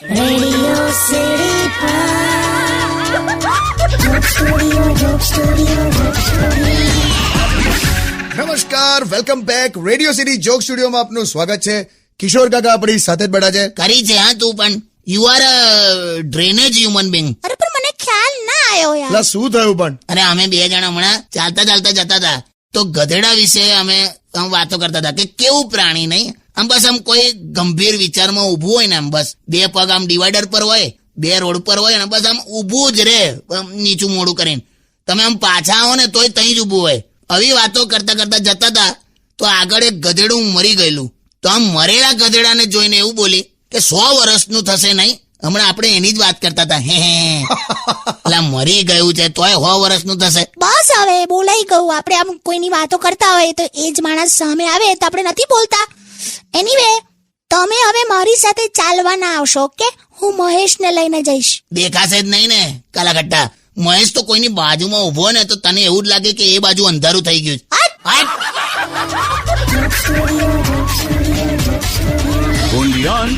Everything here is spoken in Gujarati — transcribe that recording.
રેડિયો સિટી નમસ્કાર, welcome back. Radio city joke સ્ટુડિયોમાં આપનું સ્વાગત છે. કિશોર કાકા આપણી સાથે જ બેઠા છે. કરી છે હા તું પણ. You are a drainage human being. અરે પણ મને ખ્યાલ ના આવ્યો યાર. લા શું થયું પણ? અરે અમે બે જણા હમણાં ચાલતા ચાલતા જતા હતા તો ગધેડા વિશે અમે વાતો કરતા હતા કે કેવું પ્રાણી નહીં. આમ બસ આમ કોઈ ગંભીર વિચારમાં ઊભું હોય ને આમ બસ બે પગ આમ ડિવાઈડર પર હોય, બે રોડ પર હોય ને બસ આમ ઊભું જ રે નીચું મોડું કરીને. તમે આમ પાછા આવો ને તોય તઈ જ ઊભું હોય. આવી વાતો કરતા કરતા જતા હતા તો આગળ એક ગધેડું મરી ગયેલું. તો આમ મરેલા ગધેડાને જોઈને એવું બોલી કે 100 વર્ષનું થશે નહીં. હમણાં આપણે એની જ વાત કરતા હતા. હે એટલે મરી ગયું છે તોય 100 વર્ષનું થશે. બસ હવે બોલાઈ ગયું. આપણે આમ કોઈની વાતો કરતા હોય તો એ જ માણસ સામે આવે તો આપણે નથી બોલતા. એનીવે તમે હવે મારી સાથે ચાલવા ના આવશો કે હું મહેશને લઈને જઈશ. દેખાશે જ નહીં ને કાલાઘટ્ટા. મહેશ તો કોઈની બાજુમાં ઉભો ને તો તને એવું જ લાગે કે એ બાજુ અંધારું થઈ ગયું. Only on